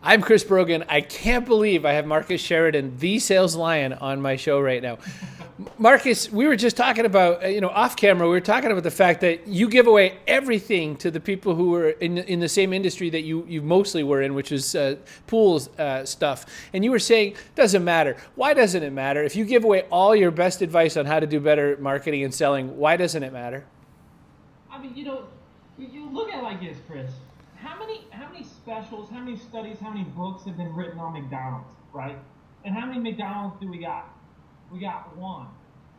I'm Chris Brogan. I can't believe I have Marcus Sheridan, the sales lion, on my show right now. Marcus, we were just talking about, off camera, we were talking about the fact that you give away everything to the people who are in the same industry that you mostly were in, which is pools stuff. And you were saying, doesn't matter. Why doesn't it matter? If you give away all your best advice on how to do better marketing and selling, why doesn't it matter? I mean, you look at it like this, Chris. How many specials, how many studies, how many books have been written on McDonald's, right? And how many McDonald's do we got? We got one.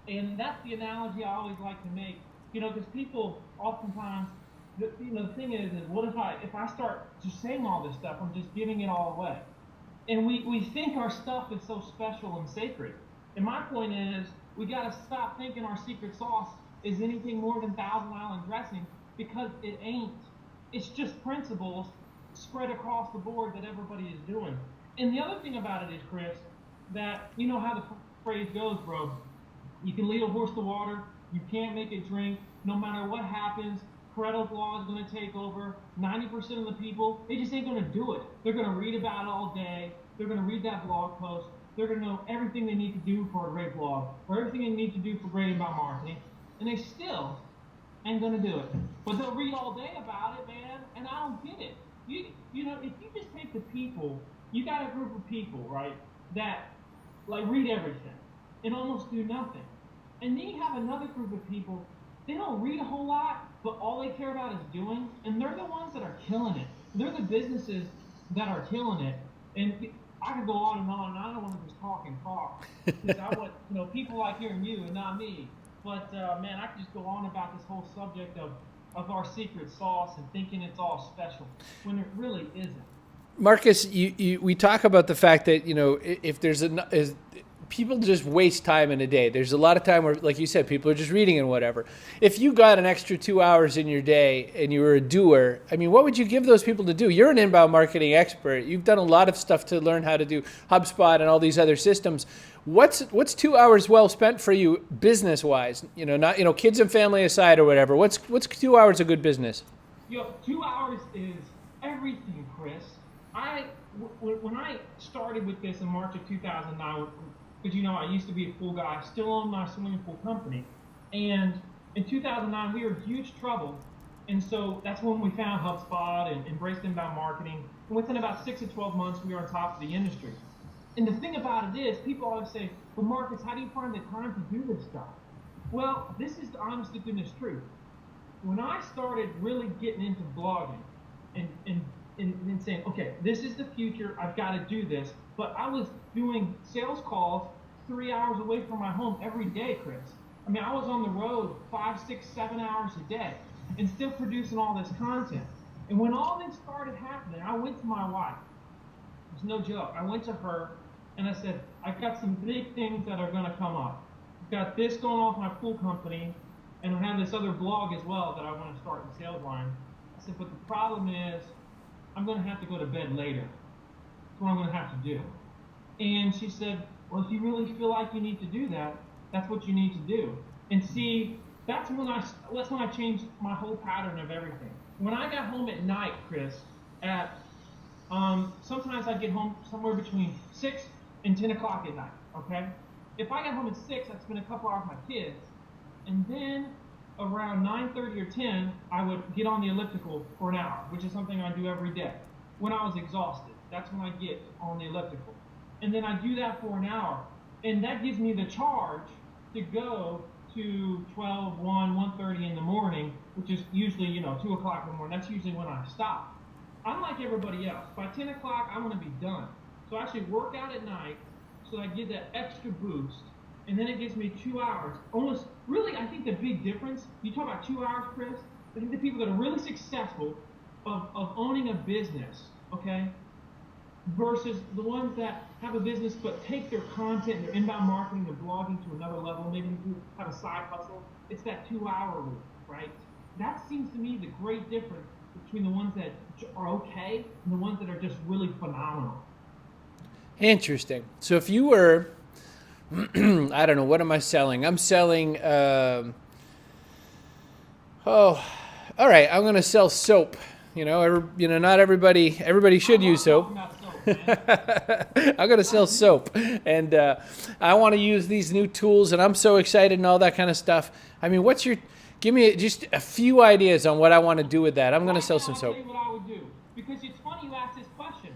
And that's the analogy I always like to make, because people oftentimes, the thing is what if I start just saying all this stuff, I'm just giving it all away. And we think our stuff is so special and sacred. And my point is, we got to stop thinking our secret sauce is anything more than Thousand Island dressing, because it ain't. It's just principles spread across the board that everybody is doing. And the other thing about it is, Chris, that you know how the phrase goes, bro. You can lead a horse to water. You can't make it drink. No matter what happens, Pareto's law is going to take over. 90% of the people, they just ain't going to do it. They're going to read about it all day. They're going to read that blog post. They're going to know everything they need to do for a great blog, or everything they need to do for great inbound marketing, and they still ain't going to do it. But they'll read all day about it, man, and I don't get it. If you just take the people, you got a group of people, right, that read everything and almost do nothing. And then you have another group of people, they don't read a whole lot, but all they care about is doing, and they're the ones that are killing it. They're the businesses that are killing it. And I could go on, and I don't want to just talk and talk, because I want people like hearing you and not me. But man, I could just go on about this whole subject of our secret sauce and thinking it's all special when it really isn't. Marcus, we talk about the fact that if there's people just waste time in a day. There's a lot of time where, like you said, people are just reading and whatever. If you got an extra 2 hours in your day and you were a doer, I mean, what would you give those people to do? You're an inbound marketing expert. You've done a lot of stuff to learn how to do HubSpot and all these other systems. What's 2 hours well spent for you business wise? Not kids and family aside or whatever. What's 2 hours of good business? 2 hours is everything, Chris. When I started with this in March of 2009, because I used to be a pool guy, I still own my swimming pool company, and in 2009 we were in huge trouble, and so that's when we found HubSpot and embraced inbound marketing. And within about 6 to 12 months, we were on top of the industry. And the thing about it is, people always say, "Well, Marcus, how do you find the time to do this stuff?" Well, this is the honest to goodness truth. When I started really getting into blogging and saying, okay, this is the future, I've got to do this. But I was doing sales calls 3 hours away from my home every day, Chris. I mean, I was on the road 5, 6, 7 hours a day and still producing all this content. And when all this started happening, I went to my wife. It's no joke. I went to her and I said, I've got some big things that are going to come up. I've got this going on with my pool company, and I have this other blog as well that I want to start in Sales Line. I said, but the problem is, I'm going to have to go to bed later. That's what I'm going to have to do. And she said, well, if you really feel like you need to do that, that's what you need to do. And see, that's when I changed my whole pattern of everything. When I got home at night, Chris, sometimes I'd get home somewhere between 6 and 10 o'clock at night, okay? If I got home at 6, I'd spend a couple hours with my kids. And then around 9:30 or 10, I would get on the elliptical for an hour, which is something I do every day. When I was exhausted, that's when I get on the elliptical. And then I do that for an hour. And that gives me the charge to go to 12, 1, 1:30 in the morning, which is usually, 2 o'clock in the morning. That's usually when I stop. I'm like everybody else. By 10 o'clock, I want to be done. So I actually work out at night so I get that extra boost. And then it gives me 2 hours. Almost, really, I think the big difference, you talk about 2 hours, Chris, I think the people that are really successful of owning a business, okay, versus the ones that have a business but take their content, their inbound marketing, their blogging to another level, maybe have a side hustle, it's that 2 hour rule, right? That seems to me the great difference between the ones that are okay and the ones that are just really phenomenal. Interesting. So if you were, I don't know, what am I selling? I'm selling, all right, I'm going to sell soap. Not everybody should use soap. man. I'm going to sell soap, and I want to use these new tools, and I'm so excited and all that kind of stuff. I mean, give me just a few ideas on what I want to do with that. I'm going to sell some I'll soap. tell you what I would do, because it's funny you asked this question.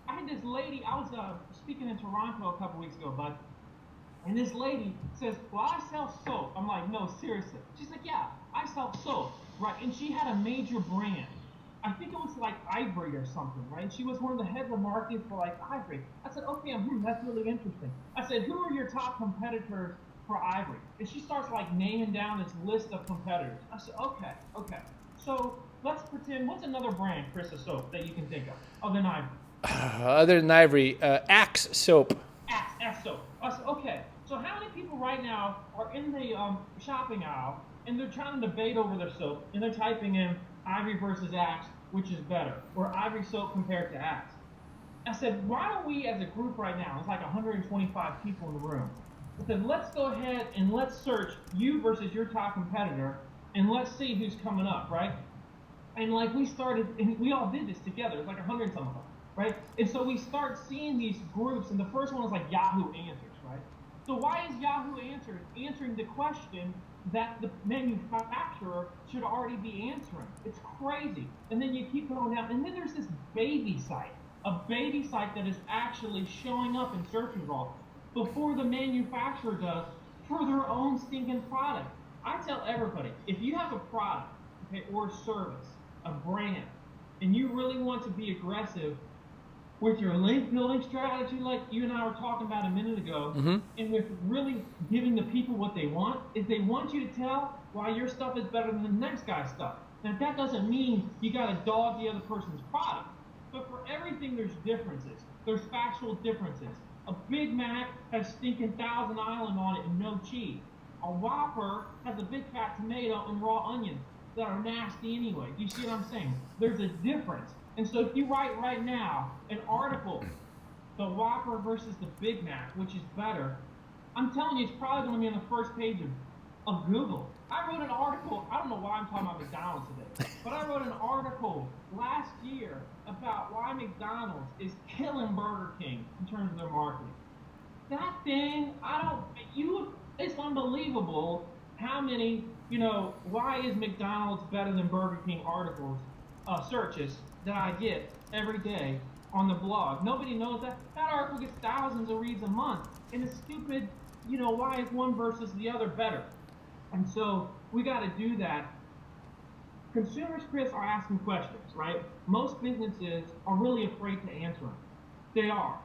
I had this lady, I was speaking in Toronto a couple weeks ago, bud, and this lady says, well, I sell soap. I'm like, no, seriously. She's like, yeah, I sell soap, right? And she had a major brand. I think it was like Ivory or something, right? She was one of the heads of marketing for like Ivory. I said, okay, that's really interesting. I said, who are your top competitors for Ivory? And she starts like naming down this list of competitors. I said, okay. So let's pretend, what's another brand, Chris, of soap that you can think of other than Ivory? Other than Ivory, Axe soap. Axe soap. I said, okay. So how many people right now are in the shopping aisle and they're trying to debate over their soap and they're typing in Ivory versus Axe, which is better, or Ivory soap compared to Axe? I said, why don't we as a group right now, it's like 125 people in the room, I said, let's go ahead and let's search you versus your top competitor and let's see who's coming up, right? And like we started, and we all did this together, it was like 100 some of us, right? And so we start seeing these groups, and the first one was like Yahoo Answers, right? So why is Yahoo Answers answering the question that the manufacturer should already be answering? It's crazy. And then you keep going down, and then there's this baby site, a baby site that is actually showing up in search results before the manufacturer does for their own stinking product. I tell everybody, if you have a product, okay, or service, a brand, and you really want to be aggressive with your link building strategy, like you and I were talking about a minute ago, and with really giving the people what they want, is they want you to tell why your stuff is better than the next guy's stuff. Now that doesn't mean you got to dog the other person's product, but for everything there's differences. There's factual differences. A Big Mac has stinking Thousand Island on it and no cheese. A Whopper has a big fat tomato and raw onions that are nasty anyway. Do you see what I'm saying? There's a difference. And so if you write right now an article, the Whopper versus the Big Mac, which is better, I'm telling you, it's probably going to be on the first page of Google. I wrote an article, I don't know why I'm talking about McDonald's today, but I wrote an article last year about why McDonald's is killing Burger King in terms of their marketing. That thing, it's unbelievable how many, why is McDonald's better than Burger King articles, searches that I get every day on the blog. Nobody knows that. That article gets thousands of reads a month. And it's stupid, why is one versus the other better? And so we got to do that. Consumers, Chris, are asking questions, right? Most businesses are really afraid to answer them. They are.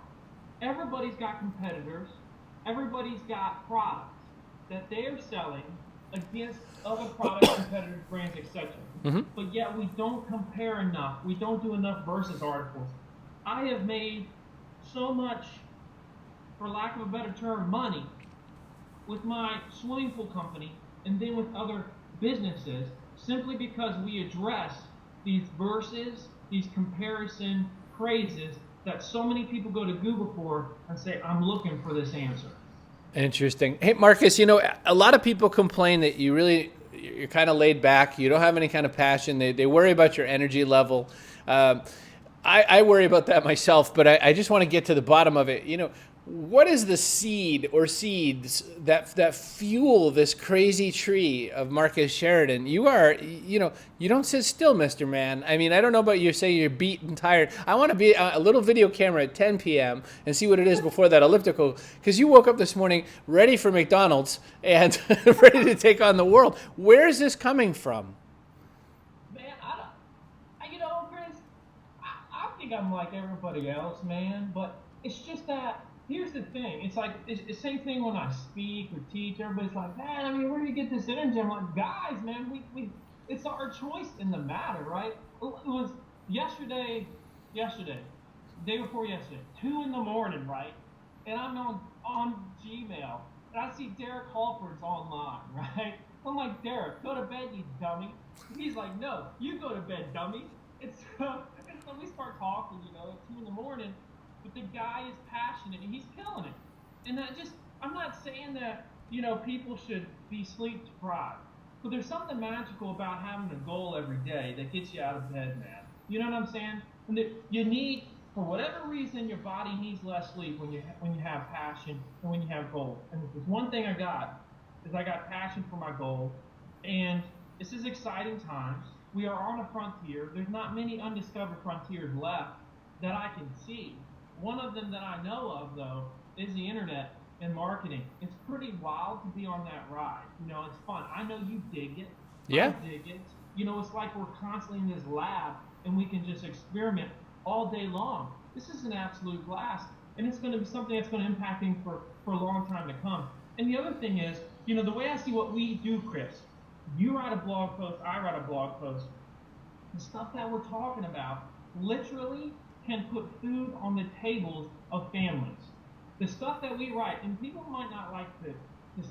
Everybody's got competitors. Everybody's got products that they are selling against other products, competitors, brands, etc. But yet we don't compare enough. We don't do enough versus articles. I have made so much, for lack of a better term, money with my swimming pool company and then with other businesses simply because we address these verses, these comparison crazes that so many people go to Google for and say, I'm looking for this answer. Interesting. Hey, Marcus, a lot of people complain that you're kind of laid back. You don't have any kind of passion. They worry about your energy level. I worry about that myself, but I just want to get to the bottom of it. What is the seed or seeds that fuel this crazy tree of Marcus Sheridan? You are, you don't sit still, Mr. Man. I mean, I don't know about you say you're beat and tired. I want to be a little video camera at 10 p.m. and see what it is before that elliptical, because you woke up this morning ready for McDonald's and ready to take on the world. Where is this coming from? Man, Chris, I think I'm like everybody else, man, but it's just that. Here's the thing. It's like it's the same thing when I speak or teach. Everybody's like, man, I mean, where do you get this energy? I'm like, guys, man, we it's our choice in the matter, right? It was yesterday, day before yesterday, 2 a.m, right? And I'm on Gmail, and I see Derek Halford's online, right? I'm like, Derek, go to bed, you dummy. He's like, no, you go to bed, dummy. And so we start talking, at 2 a.m. But the guy is passionate and he's killing it. And I'm not saying that, people should be sleep deprived. But there's something magical about having a goal every day that gets you out of bed, man. You know what I'm saying? And that you need For whatever reason, your body needs less sleep when you have passion and when you have goals. And if there's one thing I got, is I got passion for my goal, and this is exciting times. We are on a frontier. There's not many undiscovered frontiers left that I can see. One of them that I know of, though, is the internet and marketing. It's pretty wild to be on that ride. It's fun. I know you dig it. Yeah. I dig it. It's like we're constantly in this lab and we can just experiment all day long. This is an absolute blast, and it's going to be something that's going to impact me for a long time to come. And the other thing is, the way I see what we do, Chris, you write a blog post, I write a blog post. The stuff that we're talking about literally can put food on the tables of families. The stuff that we write, and people might not like to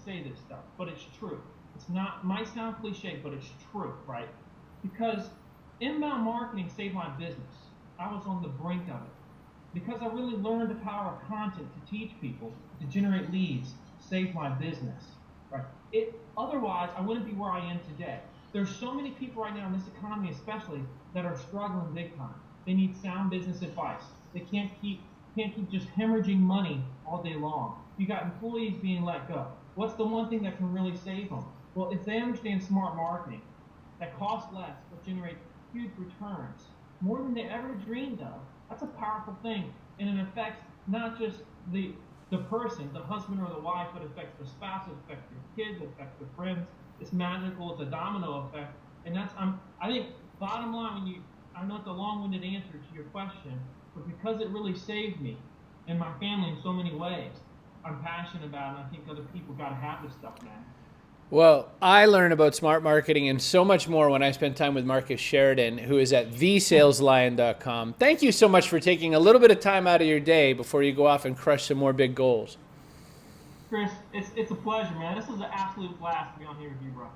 say this stuff, but it's true. It's not, might sound cliche, but it's true, right? Because inbound marketing saved my business. I was on the brink of it. Because I really learned the power of content to teach people, to generate leads, save my business, right? Otherwise, I wouldn't be where I am today. There's so many people right now in this economy especially that are struggling big time. They need sound business advice. They can't keep just hemorrhaging money all day long. You got employees being let go. What's the one thing that can really save them? Well, if they understand smart marketing that costs less but generates huge returns, more than they ever dreamed of, that's a powerful thing. And it affects not just the person, the husband or the wife, but it affects the spouse, it affects your kids, it affects their friends. It's magical, it's a domino effect. And I think, bottom line, I know it's a long-winded answer to your question, but because it really saved me and my family in so many ways, I'm passionate about it, and I think other people got to have this stuff, man. Well, I learned about smart marketing and so much more when I spent time with Marcus Sheridan, who is at thesaleslion.com. Thank you so much for taking a little bit of time out of your day before you go off and crush some more big goals. Chris, it's a pleasure, man. This was an absolute blast to be on here with you, bro.